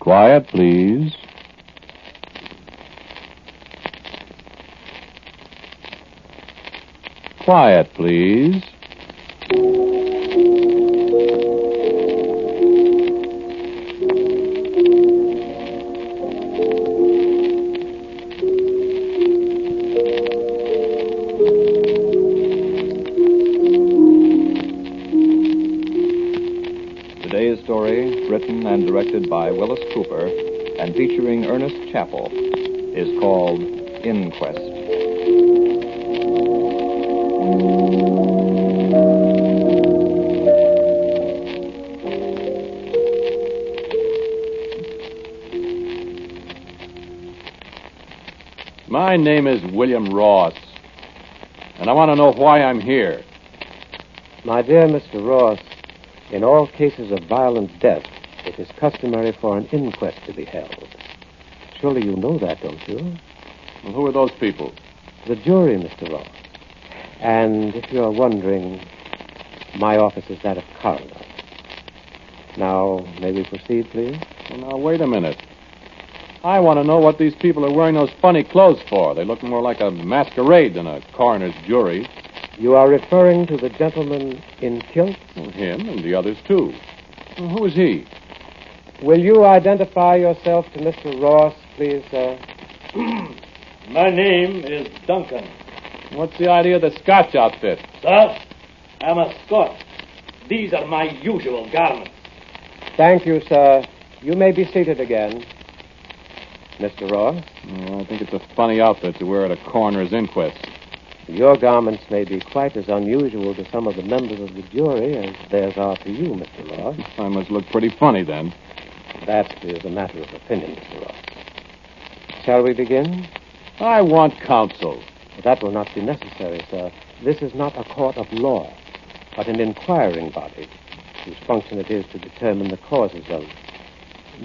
Quiet, please. Quiet, please. Today's story, written and directed by Willis Cooper and featuring Ernest Chappell, is called Inquest. My name is William Ross, and I want to know why I'm here. My dear Mr. Ross, in all cases of violent death, it is customary for an inquest to be held. Surely you know that, don't you? Well, who are those people? The jury, Mr. Ross. And if you're wondering, my office is that of coroner. Now, may we proceed, please? Well, now, wait a minute. I want to know what these people are wearing those funny clothes for. They look more like a masquerade than a coroner's jury. You are referring to the gentleman in kilts? Well, him and the others, too. Well, who is he? Will you identify yourself to Mr. Ross, please, sir? My name is Duncan. What's the idea of the Scotch outfit? Sir, I'm a Scot. These are my usual garments. Thank you, sir. You may be seated again. Mr. Ross? Oh, I think it's a funny outfit to wear at a coroner's inquest. Your garments may be quite as unusual to some of the members of the jury as theirs are to you, Mr. Ross. I must look pretty funny, then. That is a matter of opinion, Mr. Ross. Shall we begin? I want counsel. That will not be necessary, sir. This is not a court of law, but an inquiring body whose function it is to determine the causes of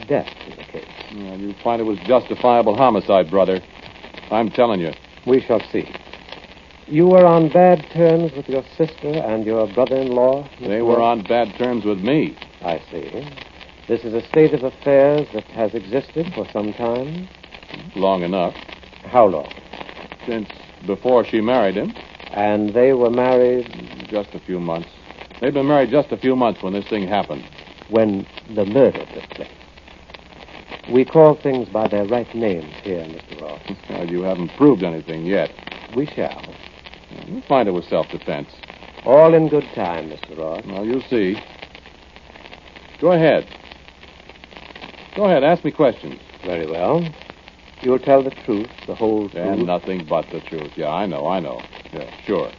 death in the case. Well, you find it was justifiable homicide, brother. I'm telling you. We shall see. You were on bad terms with your sister and your brother-in-law? They were on bad terms with me. I see. This is a state of affairs that has existed for some time? Long enough. How long? Since before she married him. And they were married? Just a few months. They'd been married just a few months when this thing happened. When the murder took place. We call things by their right names here, Mr. Ross. Well, you haven't proved anything yet. We shall. You'll find it was self-defense. All in good time, Mr. Ross. Well, you'll see. Go ahead. Go ahead, ask me questions. Very well. You'll tell the truth, the whole truth. And nothing but the truth. Yeah, I know. Yeah, sure.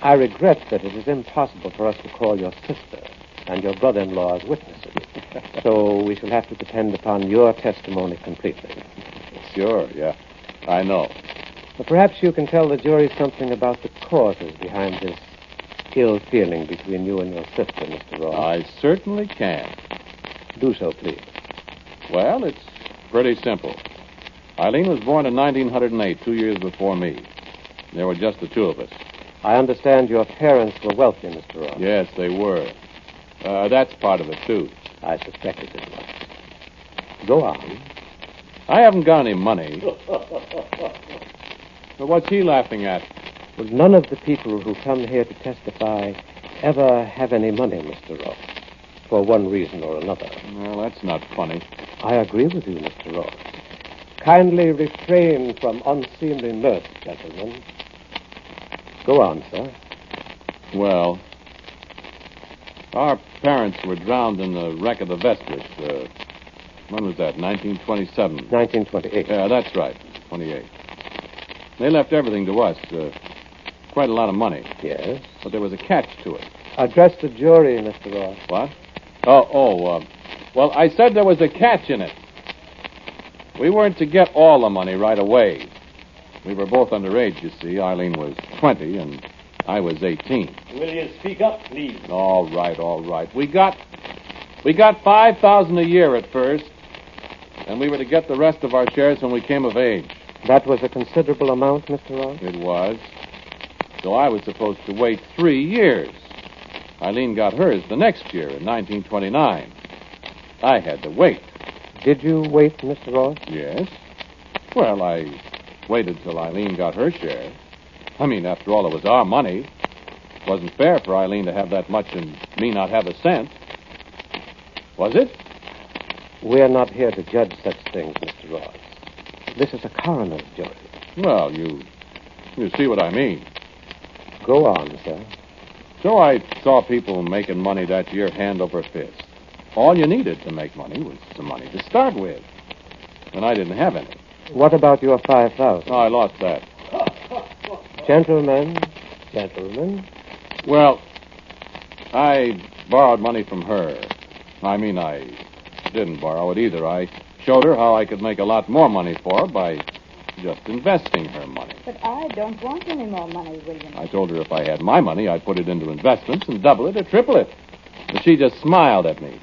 I regret that it is impossible for us to call your sister and your brother-in-law as witnesses. So we shall have to depend upon your testimony completely. Sure, yeah. I know. But perhaps you can tell the jury something about the causes behind this ill feeling between you and your sister, Mr. Ross. I certainly can. Do so, please. Well, it's pretty simple. Eileen was born in 1908, 2 years before me. There were just the two of us. I understand your parents were wealthy, Mr. Ross. Yes, they were. That's part of it, too. I suspected it was. Go on. I haven't got any money. But what's he laughing at? Well, none of the people who come here to testify ever have any money, Mr. Ross, for one reason or another. Well, that's not funny. I agree with you, Mr. Ross. Kindly refrain from unseemly mirth, gentlemen. Go on, sir. Well, our parents were drowned in the wreck of the Vestas. When was that? 1927? 1928. Yeah, that's right. 28. They left everything to us. Quite a lot of money. Yes. But there was a catch to it. Address the jury, Mr. Ross. What? Well, I said there was a catch in it. We weren't to get all the money right away. We were both underage, you see. Eileen was 20 and I was 18. Will you speak up, please? All right. We got $5,000 a year at first, and we were to get the rest of our shares when we came of age. That was a considerable amount, Mr. Ross? It was. So I was supposed to wait 3 years. Eileen got hers the next year in 1929. I had to wait. Did you wait, Mr. Ross? Yes. Well, I waited till Eileen got her share. I mean, after all, it was our money. It wasn't fair for Eileen to have that much and me not have a cent. Was it? We're not here to judge such things, Mr. Ross. This is a coroner's jury. Well, you see what I mean. Go on, sir. So I saw people making money that year hand over fist. All you needed to make money was some money to start with. And I didn't have any. What about your 5,000? No, I lost that. Gentlemen. Well, I borrowed money from her. I mean, I didn't borrow it either. I showed her how I could make a lot more money for her by just investing her money. But I don't want any more money, William. I told her if I had my money, I'd put it into investments and double it or triple it. But she just smiled at me.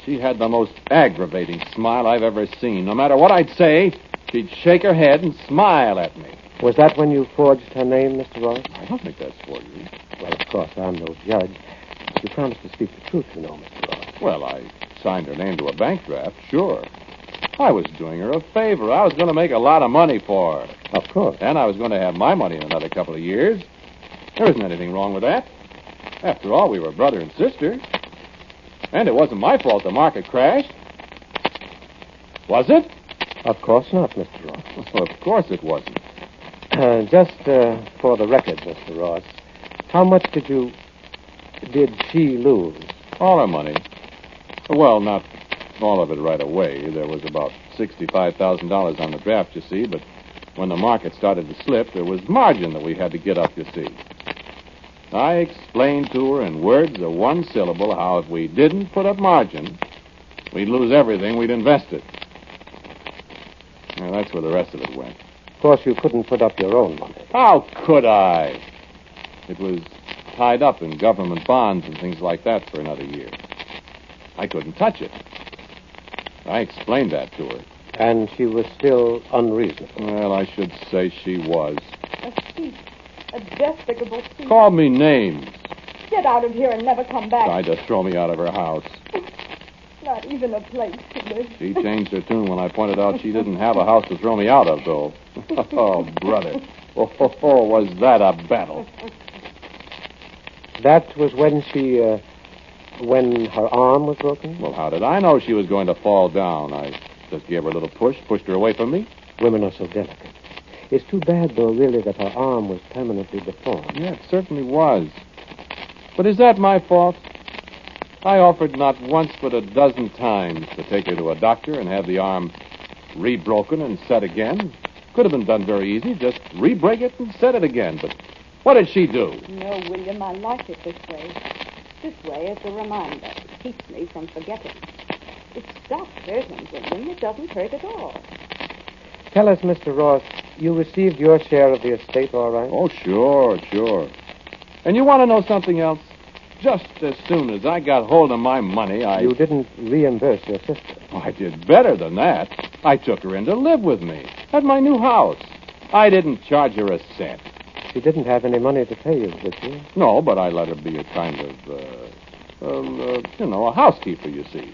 She had the most aggravating smile I've ever seen. No matter what I'd say, she'd shake her head and smile at me. Was that when you forged her name, Mr. Ross? I don't think that's for you. Well, of course, I'm no judge. You promised to speak the truth, you know, Mr. Ross. Well, I signed her name to a bank draft, sure. I was doing her a favor. I was going to make a lot of money for her. Of course. And I was going to have my money in another couple of years. There isn't anything wrong with that. After all, we were brother and sister. And it wasn't my fault the market crashed. Was it? Of course not, Mr. Ross. Well, of course it wasn't. Just for the record, Mr. Ross, how much did she lose? All her money. Well, not all of it right away. There was about $65,000 on the draft, you see, but when the market started to slip, there was margin that we had to get up, you see. I explained to her in words of one syllable how if we didn't put up margin, we'd lose everything we'd invested. Well, that's where the rest of it went. Of course, you couldn't put up your own money. How could I? It was tied up in government bonds and things like that for another year. I couldn't touch it. I explained that to her. And she was still unreasonable. Well, I should say she was. A thief. A despicable thief. Called me names. Get out of here and never come back. Tried to throw me out of her house. Not even a place to live. She changed her tune when I pointed out she didn't have a house to throw me out of, though. Oh, brother. Oh, was that a battle. That was when her arm was broken? Well, how did I know she was going to fall down? I just gave her a little push, pushed her away from me. Women are so delicate. It's too bad, though, really, that her arm was permanently deformed. Yeah, it certainly was. But is that my fault? I offered not once but a dozen times to take her to a doctor and have the arm re-broken and set again. Could have been done very easy. Just re-break it and set it again. But what did she do? No, William, I like it this way. This way is a reminder. It keeps me from forgetting. It stops hurting, William. It doesn't hurt at all. Tell us, Mr. Ross, you received your share of the estate, all right? Oh, sure. And you want to know something else? Just as soon as I got hold of my money, You didn't reimburse your sister. Oh, I did better than that. I took her in to live with me at my new house. I didn't charge her a cent. She didn't have any money to pay you, did she? No, but I let her be a kind of, a housekeeper, you see.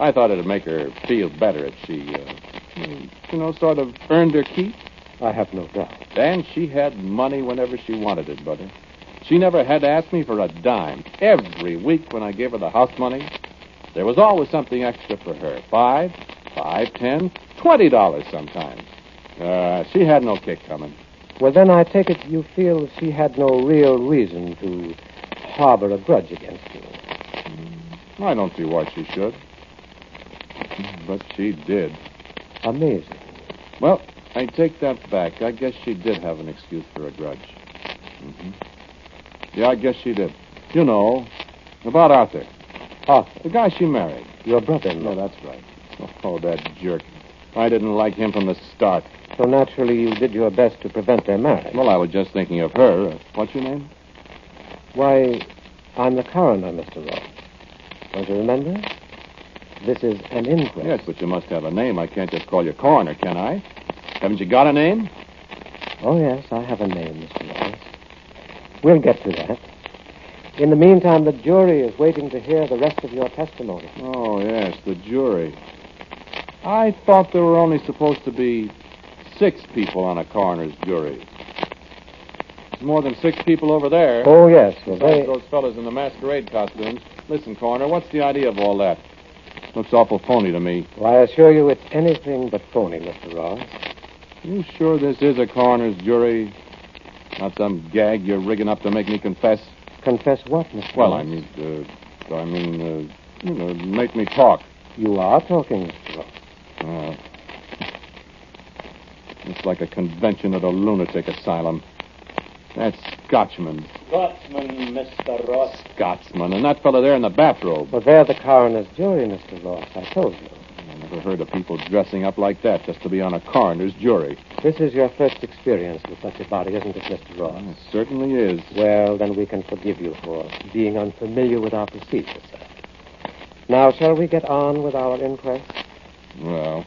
I thought it'd make her feel better if she, sort of earned her keep. I have no doubt. And she had money whenever she wanted it, brother. She never had to ask me for a dime. Every week when I gave her the house money, there was always something extra for her. $5, $10, $20 sometimes. She had no kick coming. Well, then I take it you feel she had no real reason to harbor a grudge against you. I don't see why she should. But she did. Amazing. Well, I take that back. I guess she did have an excuse for a grudge. Mm-hmm. Yeah, I guess she did. You know, about Arthur. Arthur? The guy she married. Your brother-in-law. No, that's right. Oh, that jerk. I didn't like him from the start. So naturally you did your best to prevent their marriage. Well, I was just thinking of her. What's your name? Why, I'm the coroner, Mr. Ross. Don't you remember? This is an inquest. Yes, but you must have a name. I can't just call you coroner, can I? Haven't you got a name? Oh, yes, I have a name, Mr. Ross. We'll get to that. In the meantime, the jury is waiting to hear the rest of your testimony. Oh, yes, the jury. I thought there were only supposed to be 6 people on a coroner's jury. There's more than 6 people over there. Oh, yes. Well, Besides those fellas in the masquerade costumes. Listen, coroner, what's the idea of all that? Looks awful phony to me. Well, I assure you it's anything but phony, Mr. Ross. You sure this is a coroner's jury? Not some gag you're rigging up to make me confess? Confess what, Mr. Well, Ross? Make me talk. You are talking, Mr. Ross. It's like a convention at a lunatic asylum. That Scotchman. Scotsman, Mr. Ross. Scotsman. And that fellow there in the bathrobe. Well, they're the coroner's jury, Mr. Ross. I told you. I never heard of people dressing up like that just to be on a coroner's jury. This is your first experience with such a body, isn't it, Mr. Ross? It certainly is. Well, then we can forgive you for being unfamiliar with our procedure, sir. Now, shall we get on with our inquest? Well,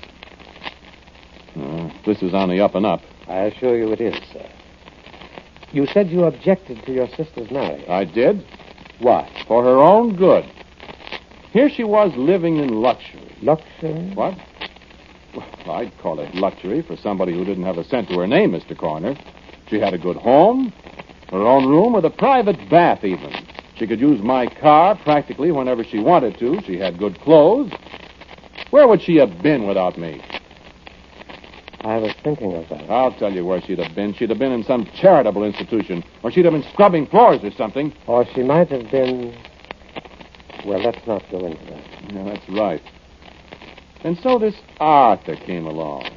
this is on the up and up. I assure you it is, sir. You said you objected to your sister's marriage. I did? Why? For her own good. Here she was living in luxury. Luxury? What? Well, I'd call it luxury for somebody who didn't have a cent to her name, Mr. Coroner. She had a good home, her own room with a private bath even. She could use my car practically whenever she wanted to. She had good clothes. Where would she have been without me? I was thinking of that. I'll tell you where she'd have been. She'd have been in some charitable institution, or she'd have been scrubbing floors or something. Or she might have been... Well, let's not go into that. Yeah, that's right. And so this Arthur came along,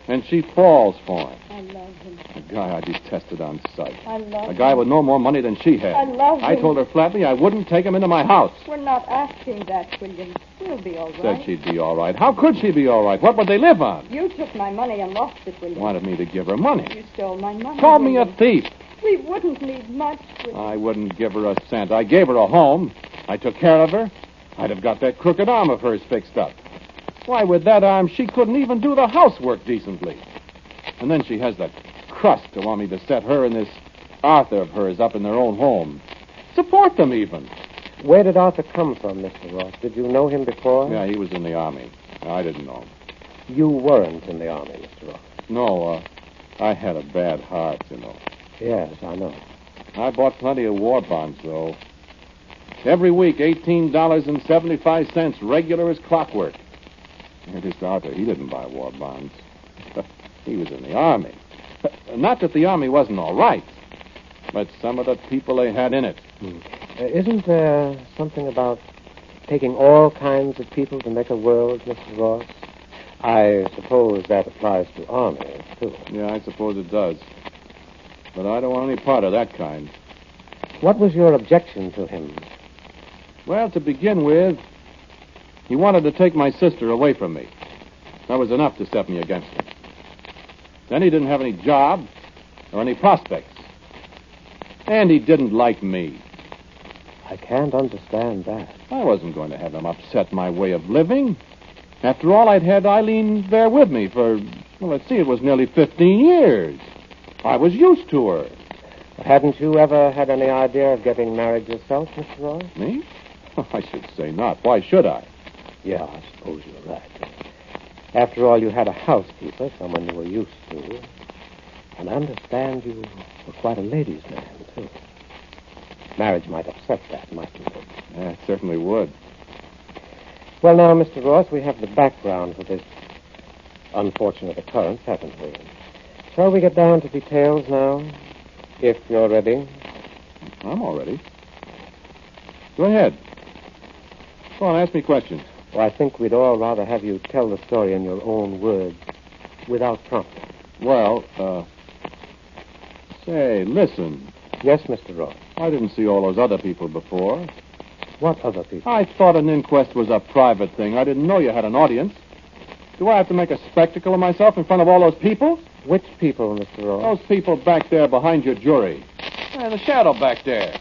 and she falls for him. I love him. A guy I detested on sight. I love A guy him. with no more money than she had. I love him. I told her flatly I wouldn't take him into my house. We're not asking that, William. We'll be all Said right. she'd be all right. How could she be all right? What would they live on? You took my money and lost it, William. Wanted me to give her money. You stole my money. Called me a William. thief. We wouldn't need much, William. I wouldn't give her a cent. I gave her a home. I took care of her. I'd have got that crooked arm of hers fixed up. Why, with that arm, she couldn't even do the housework decently. And then she has the crust to want me to set her and this Arthur of hers up in their own home. Support them, even. Where did Arthur come from, Mr. Ross? Did you know him before? Yeah, he was in the Army. I didn't know him. You weren't in the Army, Mr. Ross. No, I had a bad heart, you know. Yes, I know. I bought plenty of war bonds, though. Every week, $18.75, regular as clockwork. And this Arthur, he didn't buy war bonds. He was in the Army. Not that the Army wasn't all right, but some of the people they had in it. Isn't there something about taking all kinds of people to make a world, Mr. Ross? I suppose that applies to armies, too. Yeah, I suppose it does. But I don't want any part of that kind. What was your objection to him? Well, to begin with, he wanted to take my sister away from me. That was enough to set me against him. Then he didn't have any job or any prospects. And he didn't like me. I can't understand that. I wasn't going to have him upset my way of living. After all, I'd had Eileen there with me for, well, let's see, it was nearly 15 years. I was used to her. Hadn't you ever had any idea of getting married yourself, Mr. Ross? Me? I should say not. Why should I? Yeah, I suppose you're right. After all, you had a housekeeper, someone you were used to. And I understand you were quite a ladies' man, too. Marriage might upset that, mightn't it? Yeah, it certainly would. Well, now, Mr. Ross, we have the background for this unfortunate occurrence, haven't we? Shall we get down to details now? If you're ready. I'm all ready. Go ahead. Go on, ask me questions. Well, I think we'd all rather have you tell the story in your own words, without prompting. Well, say, listen. Yes, Mr. Ross. I didn't see all those other people before. What other people? I thought an inquest was a private thing. I didn't know you had an audience. Do I have to make a spectacle of myself in front of all those people? Which people, Mr. Ross? Those people back there behind your jury. The shadow back there.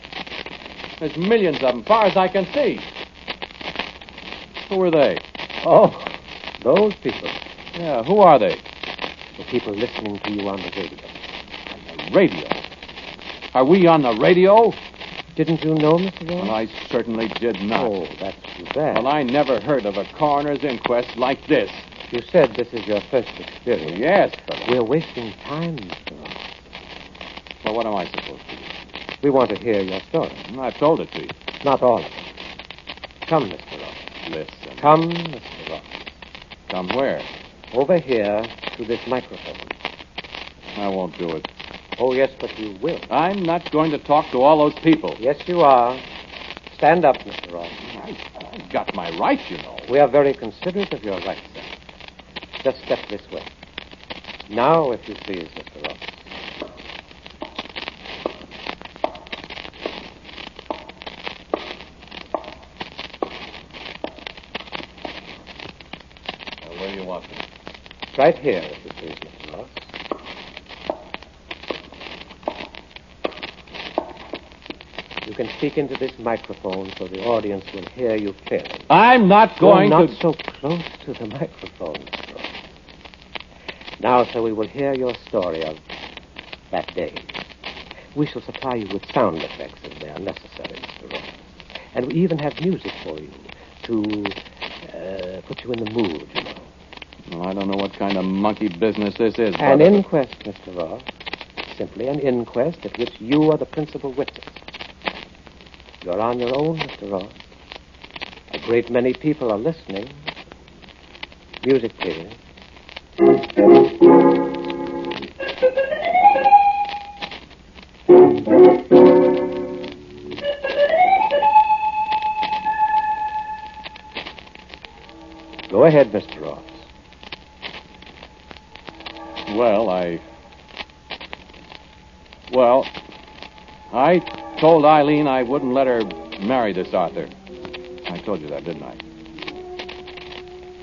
There's millions of them, far as I can see. Who are they? Oh, those people. Yeah, who are they? The people listening to you on the radio. On the radio? Are we on the radio? Didn't you know, Mr. Ross? Well, I certainly did not. Oh, that's too bad. Well, I never heard of a coroner's inquest like this. You said this is your first experience. Yes, but... We're wasting time, Mr. Ross. Well, what am I supposed to do? We want to hear your story. I've told it to you. Not all of it. Come, Mr. Ross. Listen. Come, Mr. Ross. Come where? Over here to this microphone. I won't do it. Oh, yes, but you will. I'm not going to talk to all those people. Yes, you are. Stand up, Mr. Ross. I've got my rights, you know. We are very considerate of your rights, sir. Just step this way. Now, if you please, Mr. Ross. Where do you want me? Right here, if you please, Mr. Ross. You can speak into this microphone so the audience will hear you clearly. I'm not going Not to... so close to the microphone, Mr. Ross. Now, sir, we will hear your story of that day. We shall supply you with sound effects as they are necessary, Mr. Ross. And we even have music for you to put you in the mood, you know. Well, I don't know what kind of monkey business this is. An inquest, Mr. Ross. Simply an inquest at which you are the principal witness. You're on your own, Mr. Ross. A great many people are listening. Music, please. Go ahead, Mr. Ross. Well, I told Eileen I wouldn't let her marry this Arthur. I told you that, didn't I?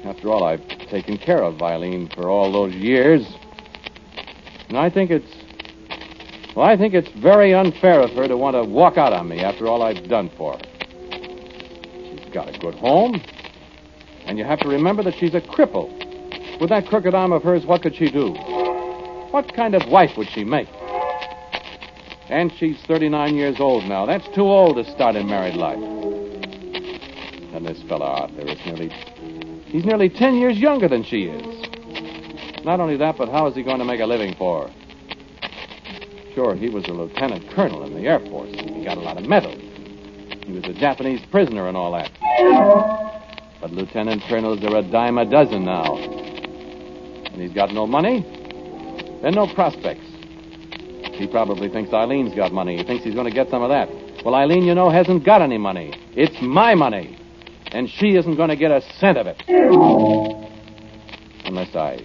After all, I've taken care of Eileen for all those years. And I think it's very unfair of her to want to walk out on me after all I've done for her. She's got a good home. And you have to remember that she's a cripple. With that crooked arm of hers, what could she do? What kind of wife would she make? And she's 39 years old now. That's too old to start in married life. And this fellow Arthur is he's nearly 10 years younger than she is. Not only that, but how is he going to make a living for her? Sure, he was a lieutenant colonel in the Air Force. He got a lot of medals. He was a Japanese prisoner and all that. But lieutenant colonels are a dime a dozen now. And he's got no money and no prospects. He probably thinks Eileen's got money. He thinks he's going to get some of that. Well, Eileen, you know, hasn't got any money. It's my money. And she isn't going to get a cent of it. Unless I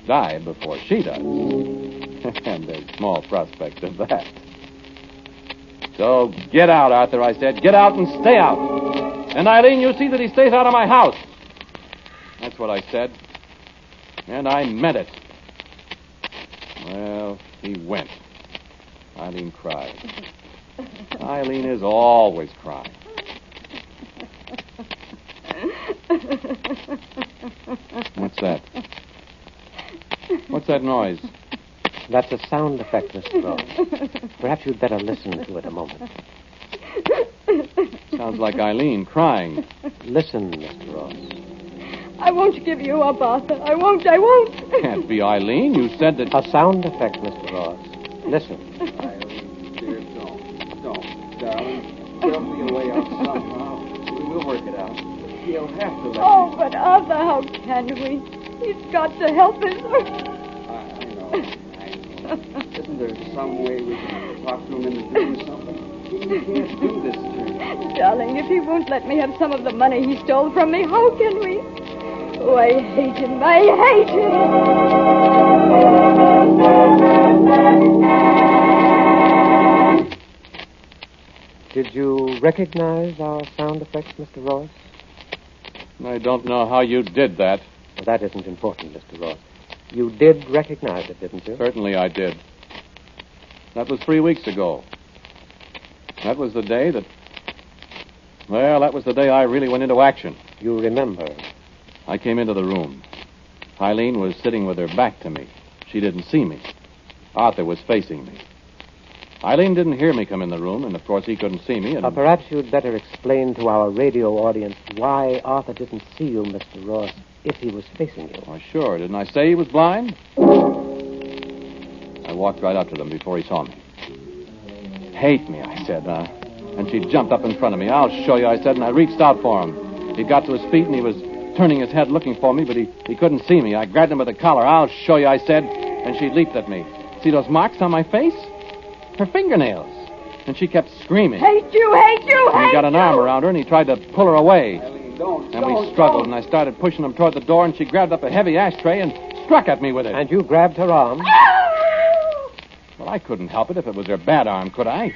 die before she does. And there's small prospect of that. So get out, Arthur, I said. Get out and stay out. And Eileen, you see that he stays out of my house. That's what I said. And I meant it. Well, he went. Eileen cried. Eileen is always crying. What's that? What's that noise? That's a sound effect, Mr. Ross. Perhaps you'd better listen to it a moment. Sounds like Eileen crying. Listen, Mr. Ross. I won't give you up, Arthur. I won't. Can't be Eileen. You said that... A sound effect, Mr. Ross. Listen. Eileen, dear, don't, darling. There'll be a way out somehow. We'll work it out. He'll have to let Oh, but Arthur, how can we? He's got to help us. I know. Isn't there some way we can talk to him into doing something? We can't do this to him. Darling, if he won't let me have some of the money he stole from me, how can we? Oh, I hate him. I hate him. Did you recognize our sound effects, Mr. Ross? I don't know how you did that. Well, that isn't important, Mr. Ross. You did recognize it, didn't you? Certainly I did. That was 3 weeks ago. That was the day that... Well, that was the day I really went into action. You remember. I came into the room. Eileen was sitting with her back to me. She didn't see me. Arthur was facing me. Eileen didn't hear me come in the room, and of course he couldn't see me. And... perhaps you'd better explain to our radio audience why Arthur didn't see you, Mr. Ross, if he was facing you. Why, sure. Didn't I say he was blind? I walked right up to them before he saw me. Hate me, I said. And she jumped up in front of me. I'll show you, I said, and I reached out for him. He got to his feet, and he was turning his head looking for me, but he couldn't see me. I grabbed him by the collar. I'll show you, I said, and she leaped at me. See those marks on my face? Her fingernails. And she kept screaming. Hate you, hate you, And hate he got an you. arm around her, and he tried to pull her away. Don't. And we struggled, and I started pushing him toward the door, and she grabbed up a heavy ashtray and struck at me with it. And you grabbed her arm? Well, I couldn't help it if it was her bad arm, could I?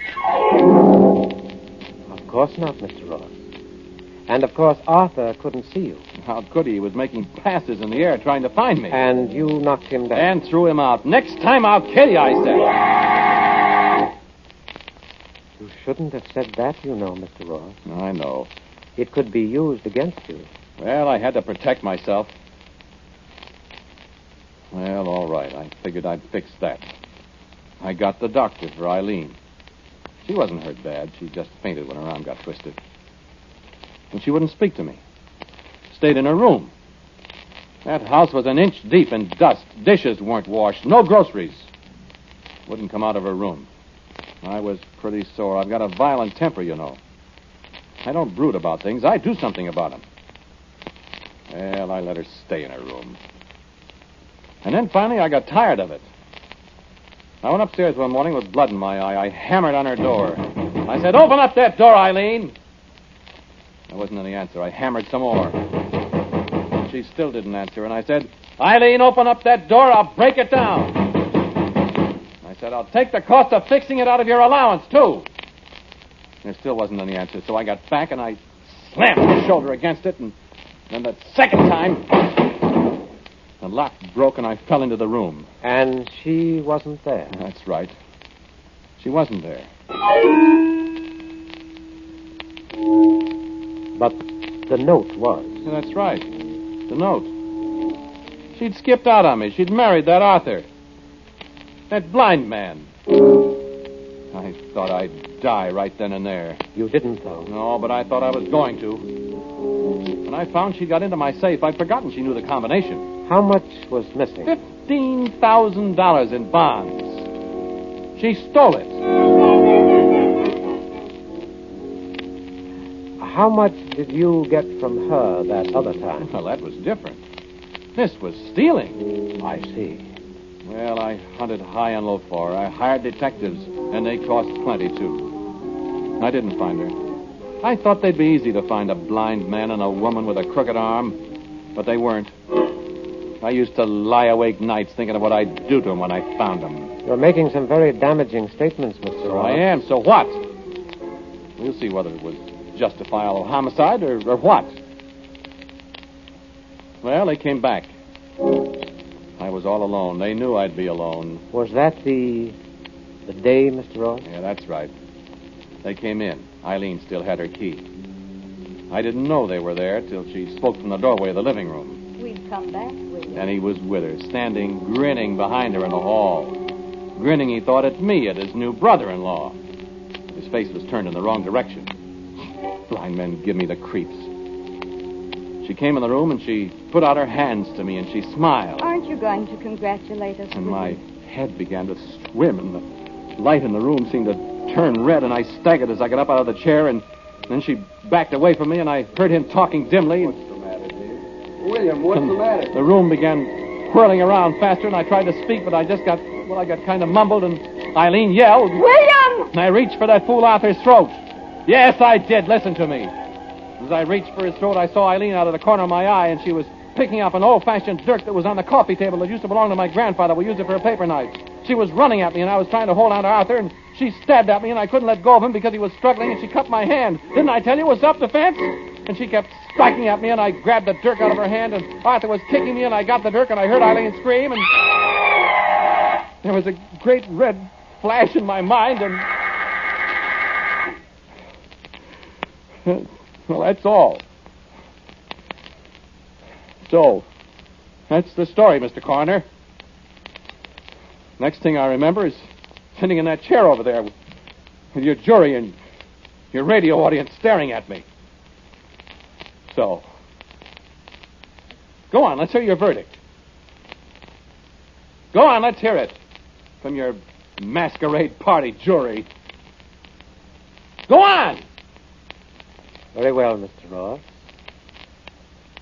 Of course not, Mr. Ross. And, of course, Arthur couldn't see you. How could he? He was making passes in the air trying to find me. And you knocked him down. And threw him out. Next time I'll kill you, I said. You shouldn't have said that, you know, Mr. Ross. I know. It could be used against you. Well, I had to protect myself. Well, all right. I figured I'd fix that. I got the doctor for Eileen. She wasn't hurt bad. She just fainted when her arm got twisted. And she wouldn't speak to me. Stayed in her room. That house was an inch deep in dust. Dishes weren't washed. No groceries. Wouldn't come out of her room. I was pretty sore. I've got a violent temper, you know. I don't brood about things. I do something about them. Well, I let her stay in her room. And then finally I got tired of it. I went upstairs one morning with blood in my eye. I hammered on her door. I said, "Open up that door, Eileen." There wasn't any answer. I hammered some more. She still didn't answer, and I said, "Eileen, open up that door. I'll break it down." I said, "I'll take the cost of fixing it out of your allowance, too." There still wasn't any answer, so I got back and I slammed my shoulder against it, and then the second time, the lock broke and I fell into the room. And she wasn't there. That's right. She wasn't there. But the note was. Yeah, that's right. The note. She'd skipped out on me. She'd married that Arthur. That blind man. I thought I'd die right then and there. You didn't, though. No, but I thought I was going to. When I found she got into my safe, I'd forgotten she knew the combination. How much was missing? $15,000 in bonds. She stole it. How much did you get from her that other time? Well, that was different. This was stealing. I see. Well, I hunted high and low for her. I hired detectives, and they cost plenty, too. I didn't find her. I thought they'd be easy to find a blind man and a woman with a crooked arm, but they weren't. I used to lie awake nights thinking of what I'd do to them when I found them. You're making some very damaging statements, Mr. So Ross. I am, so what? We'll see whether it was justifiable homicide or what. Well, they came back. I was all alone. They knew I'd be alone. Was that the day, Mr. Ross? Yeah, that's right. They came in. Eileen still had her key. I didn't know they were there till she spoke from the doorway of the living room. We'd come back with you. And he was with her, standing grinning behind her in the hall. Grinning, he thought, at me, at his new brother-in-law. His face was turned in the wrong direction. Blind men give me the creeps. She came in the room and she put out her hands to me and she smiled. Aren't you going to congratulate us? And my head began to swim and the light in the room seemed to turn red and I staggered as I got up out of the chair and then she backed away from me and I heard him talking dimly. What's the matter, dear? William, what's the matter? The room began whirling around faster and I tried to speak, but I got kind of mumbled and Eileen yelled. William! And I reached for that fool Arthur's throat. Yes, I did. Listen to me. As I reached for his throat, I saw Eileen out of the corner of my eye, and she was picking up an old-fashioned dirk that was on the coffee table that used to belong to my grandfather. We used it for a paper knife. She was running at me, and I was trying to hold on to Arthur, and she stabbed at me, and I couldn't let go of him because he was struggling, and she cut my hand. Didn't I tell you it was self-defense? And she kept striking at me, and I grabbed the dirk out of her hand, and Arthur was kicking me, and I got the dirk, and I heard Eileen scream, and there was a great red flash in my mind, and... Well, that's all. So, that's the story, Mr. Coroner. Next thing I remember is sitting in that chair over there with your jury and your radio audience staring at me. So, Go on, let's hear your verdict. Go on, let's hear it. From your masquerade party jury. Go on! Very well, Mr. Ross.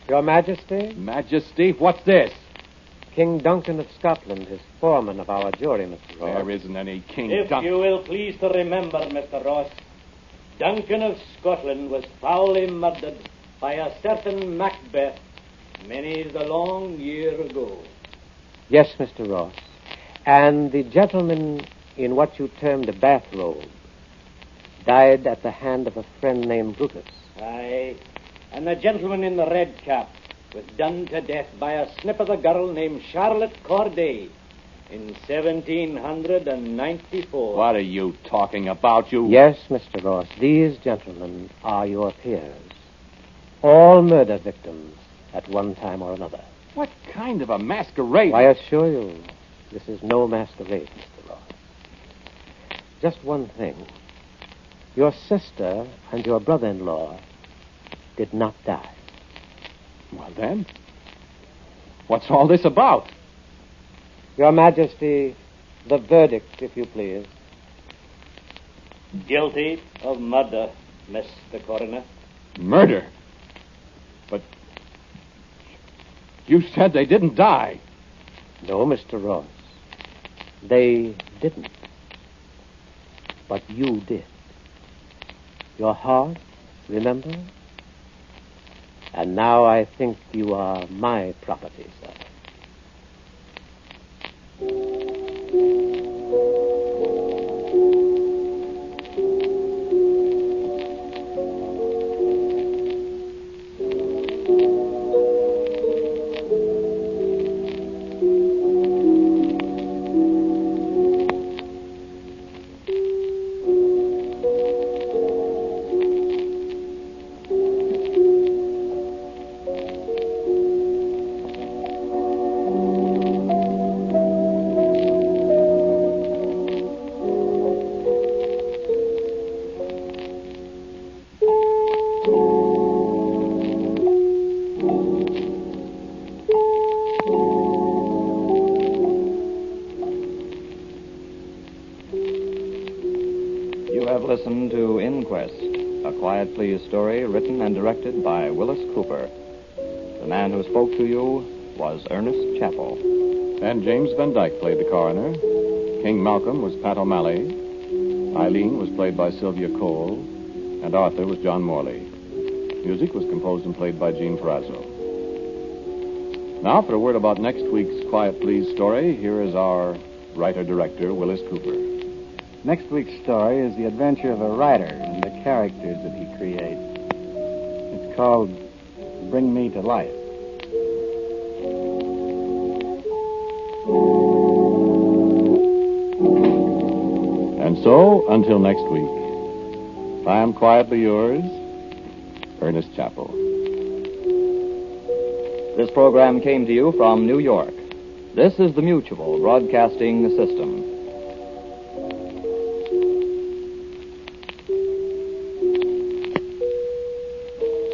Your Majesty, Majesty, what's this? King Duncan of Scotland is foreman of our jury, Mr. Ross. There isn't any King If Duncan. you will please to remember, Mr. Ross, Duncan of Scotland was foully murdered by a certain Macbeth many the long year ago. Yes, Mr. Ross. And the gentleman in what you termed a bathrobe died at the hand of a friend named Brutus. Aye, and the gentleman in the red cap was done to death by a snip of a girl named Charlotte Corday in 1794. What are you talking about, you... Yes, Mr. Ross, these gentlemen are your peers. All murder victims at one time or another. What kind of a masquerade? I assure you, this is no masquerade, Mr. Ross. Just one thing. Your sister and your brother-in-law did not die. Well, then, what's all this about? Your Majesty, the verdict, if you please. Guilty of murder, Mr. Coroner. Murder? But you said they didn't die. No, Mr. Ross. They didn't. But you did. Your heart, remember? And now I think you are my property, sir. You have listened to Inquest, a Quiet Please story written and directed by Willis Cooper. The man who spoke to you was Ernest Chappell. And James Van Dyke played the coroner. King Malcolm was Pat O'Malley. Eileen was played by Sylvia Cole. And Arthur was John Morley. Music was composed and played by Gene Ferrazzo. Now, for a word about next week's Quiet Please story, here is our writer-director, Willis Cooper. Next week's story is the adventure of a writer and the characters that he creates. It's called Bring Me to Life. And so, until next week, I am quietly yours, Ernest Chappell. This program came to you from New York. This is the Mutual Broadcasting System.